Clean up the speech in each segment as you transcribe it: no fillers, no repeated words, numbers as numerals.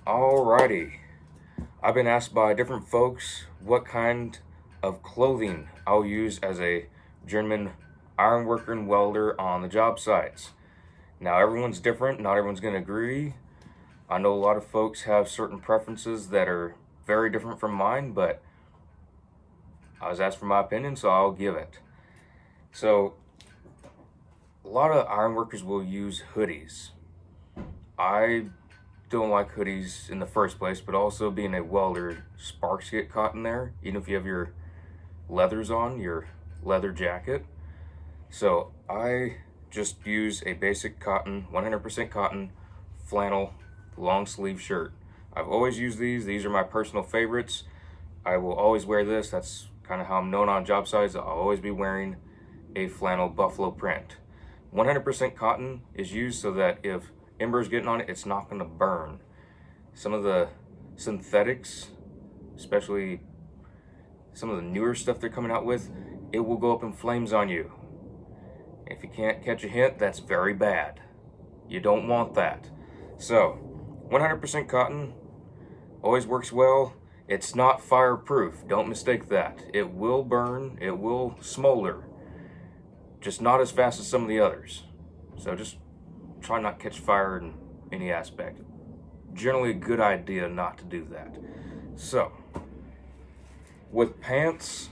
Alrighty, I've been asked by different folks what kind of clothing I'll use as a Journeyman ironworker and welder on the job sites. Now, everyone's different, not everyone's going to agree. I know a lot of folks have certain preferences that are very different from mine, but I was asked for my opinion, so I'll give it. So, a lot of ironworkers will use hoodies. I don't like hoodies in the first place, but also being a welder, sparks get caught in there, even if you have your leathers on, your leather jacket. So I just use a basic cotton, 100% cotton, flannel, long sleeve shirt. I've always used these are my personal favorites. I will always wear this, that's kind of how I'm known on job sites. I'll always be wearing a flannel buffalo print. 100% cotton is used so that if embers getting on it, it's not going to burn. Some of the synthetics, especially some of the newer stuff they're coming out with, it will go up in flames on you. If you can't catch a hint, that's very bad. You don't want that. So 100% cotton always works well. It's not fireproof, don't mistake that. It will burn, it will smolder, just not as fast as some of the others. So just try not to catch fire in any aspect. Generally a good idea not to do that. So, with pants,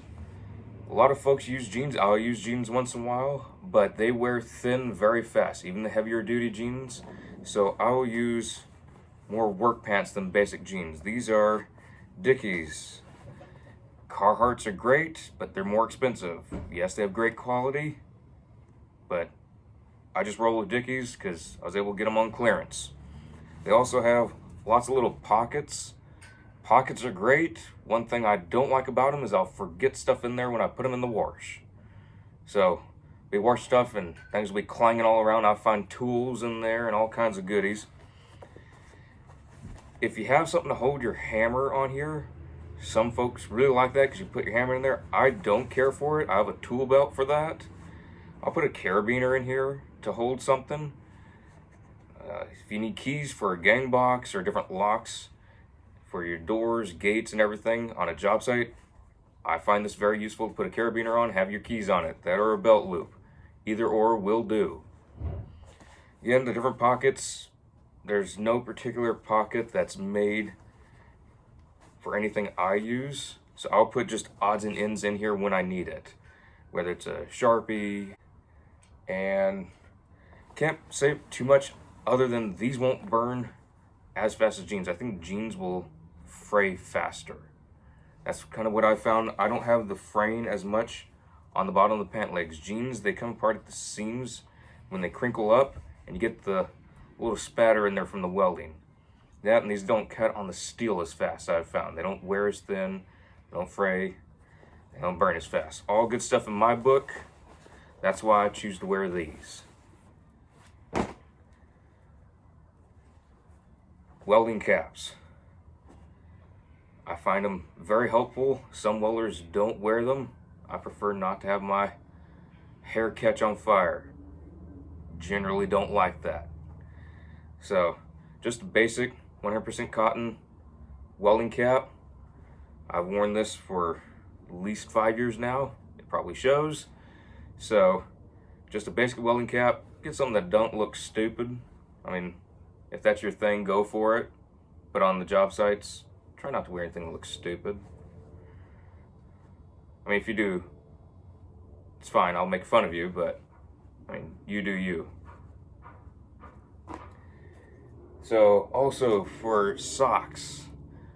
a lot of folks use jeans. I'll use jeans once in a while, but they wear thin very fast, even the heavier duty jeans. So I will use more work pants than basic jeans. These are Dickies. Carhartts are great, but they're more expensive. Yes, they have great quality, but I just roll with Dickies because I was able to get them on clearance. They also have lots of little pockets. Pockets are great. One thing I don't like about them is I'll forget stuff in there when I put them in the wash. So we wash stuff and things will be clanging all around. I'll find tools in there and all kinds of goodies. If you have something to hold your hammer on here, some folks really like that because you put your hammer in there. I don't care for it. I have a tool belt for that. I'll put a carabiner in here to hold something. If you need keys for a gang box or different locks for your doors, gates, and everything on a job site, I find this very useful to put a carabiner on, have your keys on it, that or a belt loop. Either or will do. Again, the different pockets, there's no particular pocket that's made for anything I use. So I'll put just odds and ends in here when I need it. Whether it's a Sharpie, and can't say too much other than these won't burn as fast as jeans. I think jeans will fray faster. That's kind of what I found. I don't have the fraying as much on the bottom of the pant legs. Jeans, they come apart at the seams when they crinkle up, and you get the little spatter in there from the welding. That and these don't cut on the steel as fast, I've found. They don't wear as thin, they don't fray, they don't burn as fast. All good stuff in my book. That's why I choose to wear these. Welding caps. I find them very helpful. Some welders don't wear them. I prefer not to have my hair catch on fire. Generally don't like that. So, just a basic 100% cotton welding cap. I've worn this for at least 5 years now. It probably shows. So, just a basic welding cap. Get something that don't look stupid. I mean, if that's your thing, go for it. But on the job sites, try not to wear anything that looks stupid. I mean, if you do, it's fine. I'll make fun of you, but I mean, you do you. So, also for socks,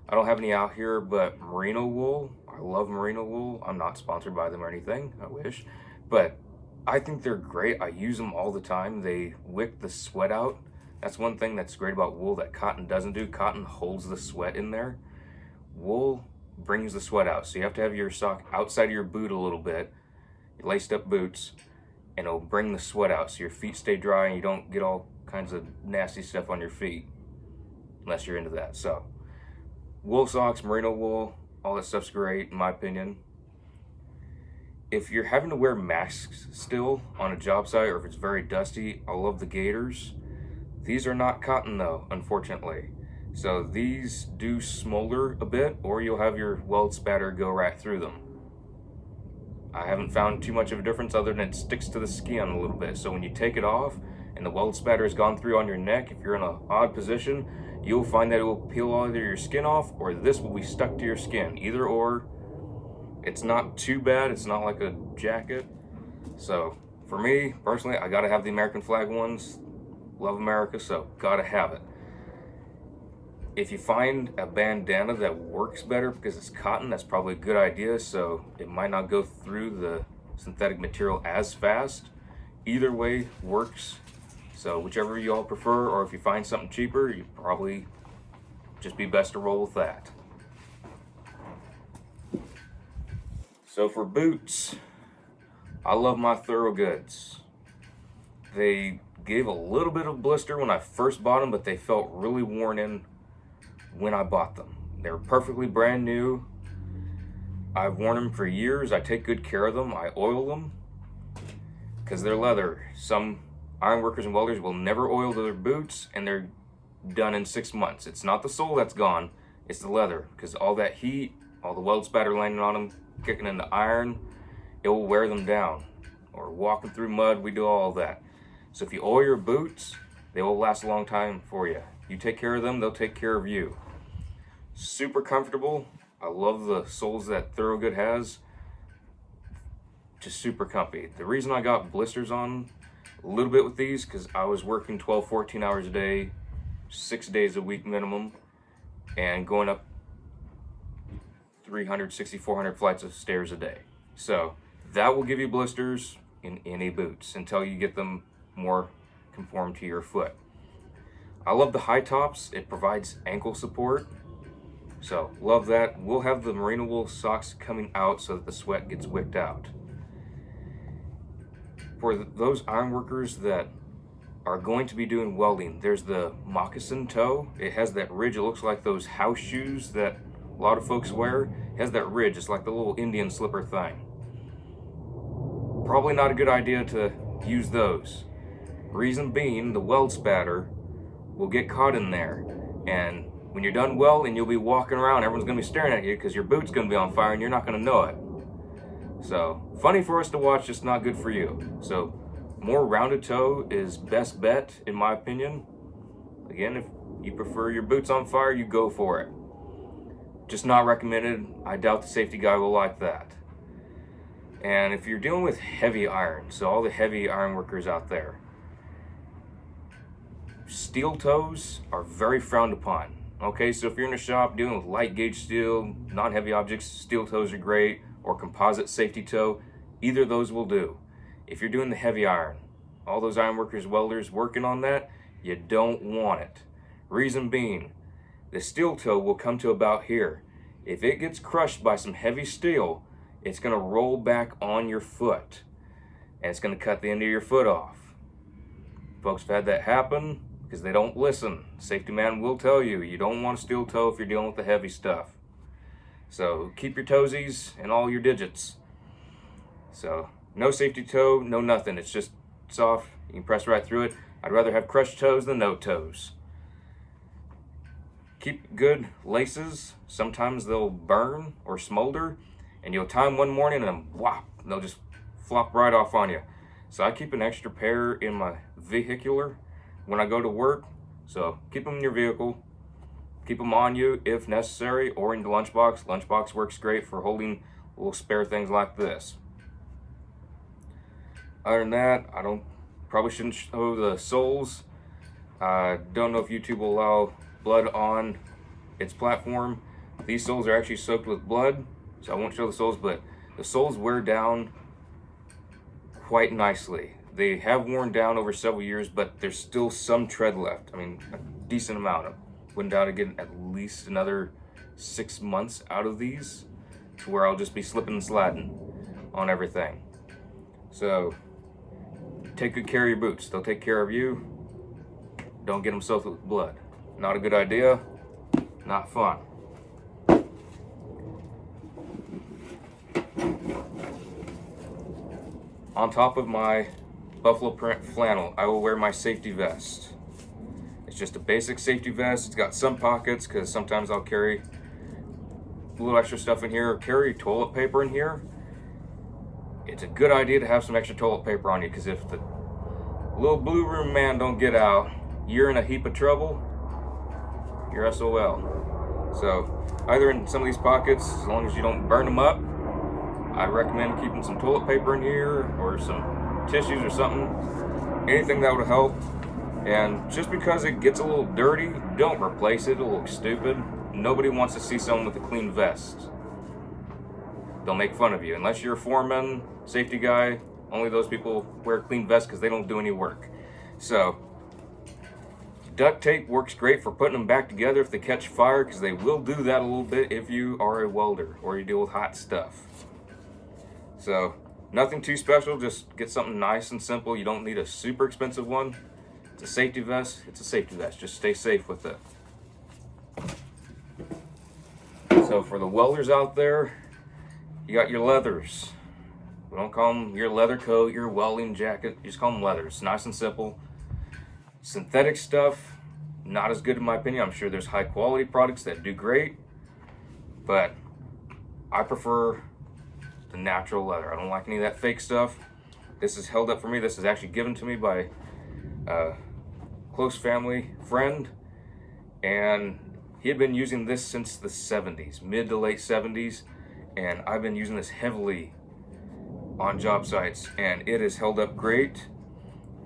I don't have any out here, but merino wool. I love merino wool. I'm not sponsored by them or anything. I wish. But I think they're great. I use them all the time. They wick the sweat out. That's one thing that's great about wool that cotton doesn't do. Cotton holds the sweat in there. Wool brings the sweat out. So you have to have your sock outside of your boot a little bit, laced up boots, and it'll bring the sweat out so your feet stay dry and you don't get all kinds of nasty stuff on your feet, unless you're into that. So wool socks, merino wool, all that stuff's great in my opinion. If you're having to wear masks still on a job site, or if it's very dusty, I love the gaiters. These are not cotton though, unfortunately. So these do smolder a bit, or you'll have your weld spatter go right through them. I haven't found too much of a difference other than it sticks to the skin a little bit. So when you take it off and the weld spatter has gone through on your neck, if you're in an odd position, you'll find that it will peel either your skin off or this will be stuck to your skin. Either or, it's not too bad. It's not like a jacket. So for me, personally, I gotta have the American flag ones. Love America, so gotta have it. If you find a bandana that works better because it's cotton, that's probably a good idea, so it might not go through the synthetic material as fast. Either way works, so whichever you all prefer, or if you find something cheaper, you probably just be best to roll with that. So for boots, I love my Thorogoods. They gave a little bit of blister when I first bought them, but they felt really worn in when I bought them. They're perfectly brand new. I've worn them for years. I take good care of them. I oil them because they're leather. Some ironworkers and welders will never oil their boots and they're done in 6 months. It's not the sole that's gone, it's the leather, because all that heat, all the weld spatter landing on them, kicking in the iron, it will wear them down. Or walking through mud, we do all of that. So if you oil your boots, they will last a long time for you. You take care of them, they'll take care of you. Super comfortable. I love the soles that Thorogood has. Just super comfy. The reason I got blisters on a little bit with these, because I was working 12, 14 hours a day, 6 days a week minimum, and going up 360, 400 flights of stairs a day. So that will give you blisters in any boots until you get them more conform to your foot. I love the high tops. It provides ankle support. So love that. We'll have the merino wool socks coming out so that the sweat gets wicked out. For those ironworkers that are going to be doing welding, there's the moccasin toe. It has that ridge. It looks like those house shoes that a lot of folks wear. It has that ridge. It's like the little Indian slipper thing. Probably not a good idea to use those. Reason being, the weld spatter will get caught in there, and when you're done welding, you'll be walking around, everyone's going to be staring at you because your boot's going to be on fire and you're not going to know it. So funny for us to watch, just not good for you. So more rounded toe is best bet in my opinion. Again, if you prefer your boots on fire, you go for it. Just not recommended. I doubt the safety guy will like that. And if you're dealing with heavy iron, so all the heavy iron workers out there, steel toes are very frowned upon. Okay, so if you're in a shop dealing with light gauge steel, non-heavy objects, steel toes are great, or composite safety toe, either of those will do. If you're doing the heavy iron, all those iron workers, welders working on that, you don't want it. Reason being, the steel toe will come to about here. If it gets crushed by some heavy steel, it's going to roll back on your foot, and it's going to cut the end of your foot off. Folks have had that happen because they don't listen. Safety man will tell you, you don't want a steel toe if you're dealing with the heavy stuff. So keep your toesies and all your digits. So no safety toe, no nothing. It's just soft. You can press right through it. I'd rather have crushed toes than no toes. Keep good laces. Sometimes they'll burn or smolder, and you'll tie them one morning and whop, they'll just flop right off on you. So I keep an extra pair in my vehicular when I go to work. So keep them in your vehicle. Keep them on you if necessary, or in the lunchbox. Lunchbox works great for holding little spare things like this. Other than that, probably shouldn't show the soles. I don't know if YouTube will allow blood on its platform. These soles are actually soaked with blood, so I won't show the soles, but the soles wear down quite nicely. They have worn down over several years, but there's still some tread left. I mean, a decent amount. I wouldn't doubt it getting at least another 6 months out of these to where I'll just be slipping and sliding on everything. So take good care of your boots. They'll take care of you. Don't get them soaked with blood. Not a good idea. Not fun. On top of my buffalo print flannel, I will wear my safety vest. It's just a basic safety vest. It's got some pockets because sometimes I'll carry a little extra stuff in here or carry toilet paper in here. It's a good idea to have some extra toilet paper on you, because if the little blue room man don't get out, you're in a heap of trouble. You're SOL. So either in some of these pockets, as long as you don't burn them up, I'd recommend keeping some toilet paper in here or some tissues or something. Anything that would help. And just because it gets a little dirty, don't replace it. It'll look stupid. Nobody wants to see someone with a clean vest. They'll make fun of you. Unless you're a foreman, safety guy, only those people wear clean vests because they don't do any work. So, duct tape works great for putting them back together if they catch fire, because they will do that a little bit if you are a welder or you deal with hot stuff. So, nothing too special, just get something nice and simple. You don't need a super expensive one. It's a safety vest, it's a safety vest. Just stay safe with it. So for the welders out there, you got your leathers. We don't call them your leather coat, your welding jacket. You just call them leathers. Nice and simple. Synthetic stuff, not as good in my opinion. I'm sure there's high quality products that do great, but I prefer the natural leather. I don't like any of that fake stuff. This is held up for me. This is actually given to me by a close family friend, and he had been using this since the 70s, mid to late 70s, and I've been using this heavily on job sites, and it has held up great.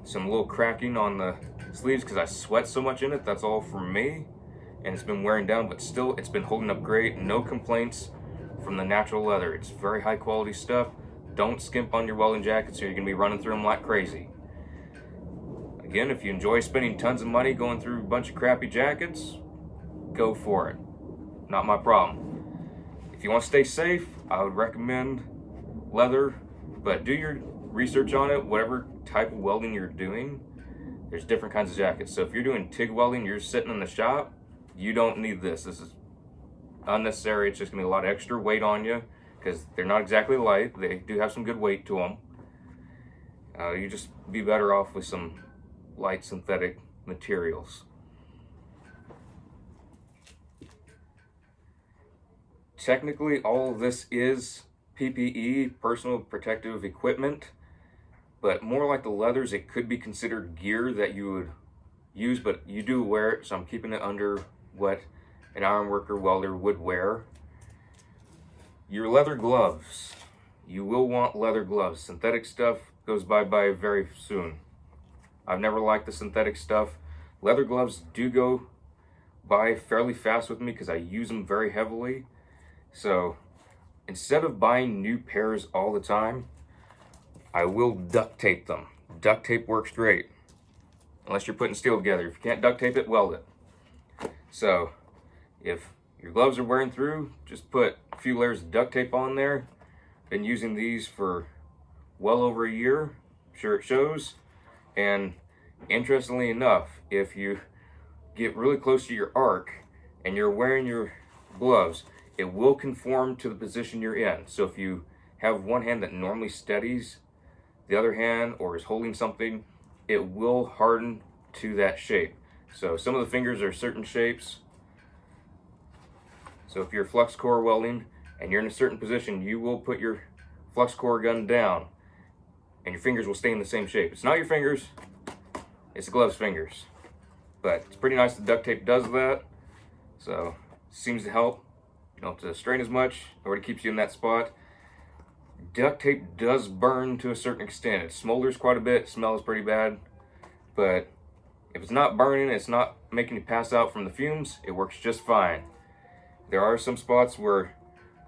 Some little cracking on the sleeves because I sweat so much in it. That's all from me, and it's been wearing down, but still it's been holding up great. No complaints from the natural leather. It's very high quality stuff. Don't skimp on your welding jackets or you're gonna be running through them like crazy. Again, if you enjoy spending tons of money going through a bunch of crappy jackets, go for it. Not my problem. If you want to stay safe, I would recommend leather, but do your research on it. Whatever type of welding you're doing, there's different kinds of jackets. So if you're doing TIG welding, you're sitting in the shop, you don't need this. This is unnecessary. It's just gonna be a lot of extra weight on you because they're not exactly light. They do have some good weight to them. You just be better off with some light synthetic materials. Technically, all of this is PPE, personal protective equipment, but more like the leathers, it could be considered gear that you would use, but you do wear it, so I'm keeping it under what an ironworker welder would wear. Your leather gloves. You will want leather gloves. Synthetic stuff goes bye-bye very soon. I've never liked the synthetic stuff. Leather gloves do go by fairly fast with me because I use them very heavily. So instead of buying new pairs all the time, I will duct tape them. Duct tape works great. Unless you're putting steel together. If you can't duct tape it, weld it. So if your gloves are wearing through, just put a few layers of duct tape on there. Been using these for well over a year. I'm sure it shows. And interestingly enough, if you get really close to your arc and you're wearing your gloves, it will conform to the position you're in. So if you have one hand that normally steadies the other hand or is holding something, it will harden to that shape. So some of the fingers are certain shapes. So if you're flux core welding and you're in a certain position, you will put your flux core gun down and your fingers will stay in the same shape. It's not your fingers, it's the glove's fingers. But it's pretty nice the duct tape does that. So it seems to help. You don't have to strain as much, or it keeps you in that spot. Duct tape does burn to a certain extent. It smolders quite a bit, smells pretty bad. But if it's not burning, it's not making you pass out from the fumes, it works just fine. There are some spots where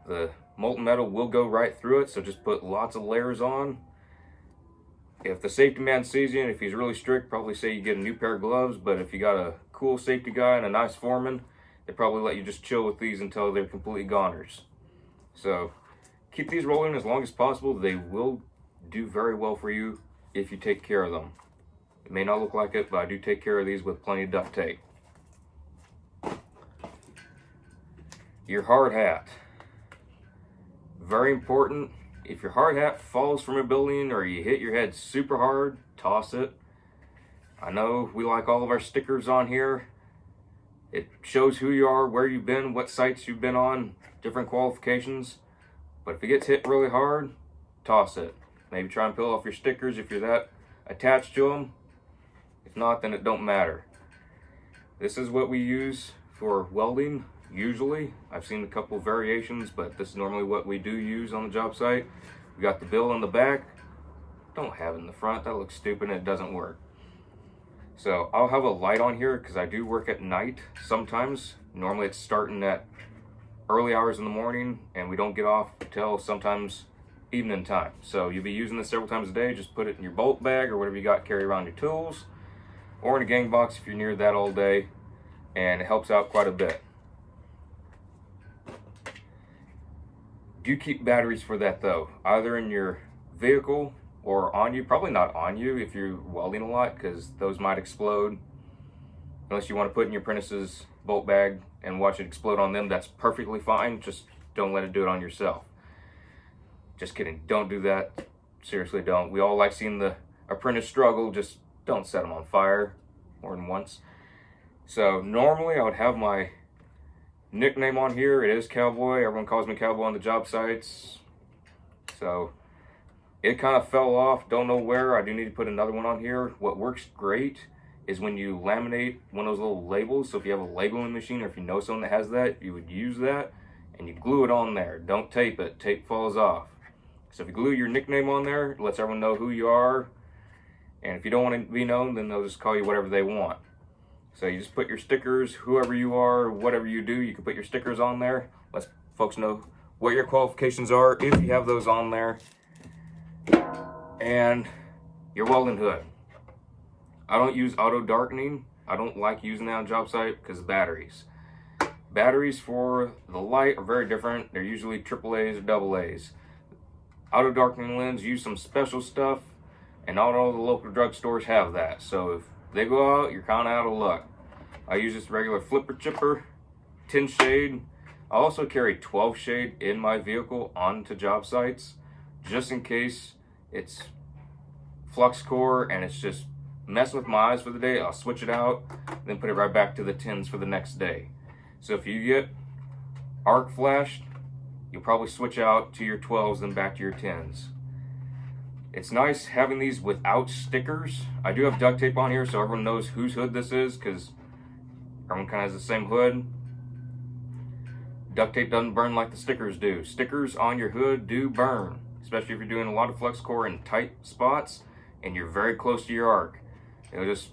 the molten metal will go right through it, so just put lots of layers on. If the safety man sees you, and if he's really strict, probably say you get a new pair of gloves, but if you got a cool safety guy and a nice foreman, they probably let you just chill with these until they're completely goners. So keep these rolling as long as possible. They will do very well for you if you take care of them. It may not look like it, but I do take care of these with plenty of duct tape. Your hard hat. Very important. If your hard hat falls from a building or you hit your head super hard, toss it. I know we like all of our stickers on here. It shows who you are, where you've been, what sites you've been on, different qualifications. But if it gets hit really hard, toss it. Maybe try and peel off your stickers if you're that attached to them. If not, then it don't matter. This is what we use for welding, usually. I've seen a couple of variations, but this is normally what we do use on the job site. We got the bill on the back. Don't have it in the front. That looks stupid and it doesn't work. So I'll have a light on here because I do work at night sometimes. Normally it's starting at early hours in the morning and we don't get off until sometimes evening time. So you'll be using this several times a day. Just put it in your bolt bag or whatever you got, carry around your tools, or in a gang box if you're near that all day, and it helps out quite a bit. Do keep batteries for that though, either in your vehicle or on you. Probably not on you if you're welding a lot, because those might explode. Unless you want to put in your apprentices bolt bag and watch it explode on them, that's perfectly fine. Just don't let it do it on yourself. Just kidding, don't do that. Seriously, don't. We all like seeing the apprentice struggle. Just don't set them on fire more than once. So normally I would have my nickname on here. It is Cowboy. Everyone calls me Cowboy on the job sites. So it kind of fell off. Don't know where. I do need to put another one on here. What works great is when you laminate one of those little labels. So if you have a labeling machine or if you know someone that has that, you would use that and you glue it on there. Don't tape it. Tape falls off. So if you glue your nickname on there, it lets everyone know who you are. And if you don't want to be known, then they'll just call you whatever they want. So you just put your stickers, whoever you are, whatever you do, you can put your stickers on there. Let folks know what your qualifications are if you have those on there. And your welding hood. I don't use auto darkening. I don't like using that on job site because of batteries. Batteries for the light are very different. They're usually AAAs or AA's. Auto darkening lens use some special stuff, and not all the local drugstores have that. So if they go out, you're kind of out of luck. I use this regular flipper chipper, 10 shade. I also carry 12 shade in my vehicle onto job sites, just in case it's flux core and it's just messing with my eyes for the day. I'll switch it out, then put it right back to the 10s for the next day. So if you get arc flashed, you'll probably switch out to your 12s, then back to your 10s. It's nice having these without stickers. I do have duct tape on here so everyone knows whose hood this is, because everyone kind of has the same hood. Duct tape doesn't burn like the stickers do. Stickers on your hood do burn, especially if you're doing a lot of flex core in tight spots and you're very close to your arc. It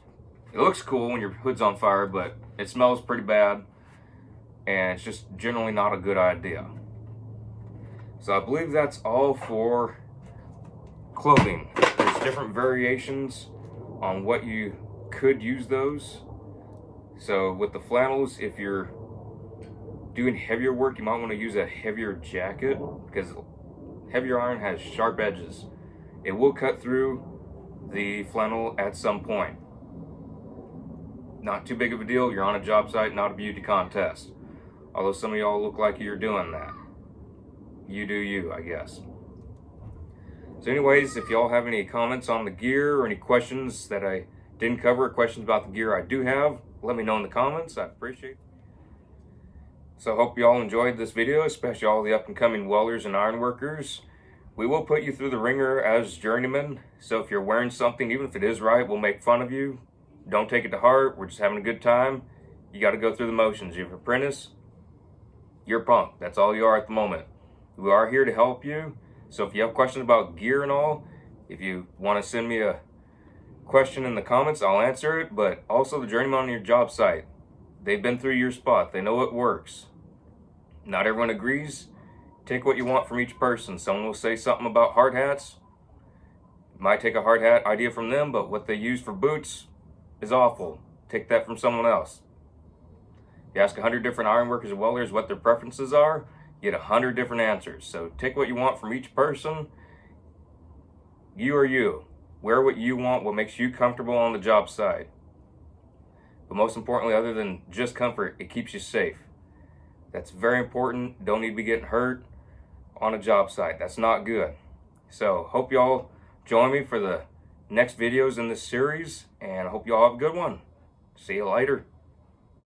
looks cool when your hood's on fire, but it smells pretty bad, and it's just generally not a good idea. So I believe that's all for clothing. There's different variations on what you could use those. So with the flannels, if you're doing heavier work, you might want to use a heavier jacket, because heavier iron has sharp edges. It will cut through the flannel at some point. Not too big of a deal. You're on a job site, not a beauty contest. Although some of y'all look like you're doing that. You do you, I guess. So anyways, if y'all have any comments on the gear or any questions that I didn't cover, questions about the gear I do have, let me know in the comments. I appreciate it. So I hope y'all enjoyed this video, especially all the up and coming welders and ironworkers. We will put you through the ringer as journeymen. So if you're wearing something, even if it is right, we'll make fun of you. Don't take it to heart. We're just having a good time. You got to go through the motions. You're an apprentice. You're a punk. That's all you are at the moment. We are here to help you. So if you have questions about gear and all, if you want to send me a question in the comments, I'll answer it. But also the journeyman on your job site. They've been through your spot. They know it works. Not everyone agrees. Take what you want from each person. Someone will say something about hard hats. Might take a hard hat idea from them, but what they use for boots is awful. Take that from someone else. You ask 100 different ironworkers and welders what their preferences are, you get 100 different answers. So take what you want from each person. You are you. Wear what you want, what makes you comfortable on the job site. But most importantly, other than just comfort, it keeps you safe. That's very important. Don't need to be getting hurt on a job site. That's not good. So hope y'all join me for the next videos in this series, and I hope you all have a good one. See you later.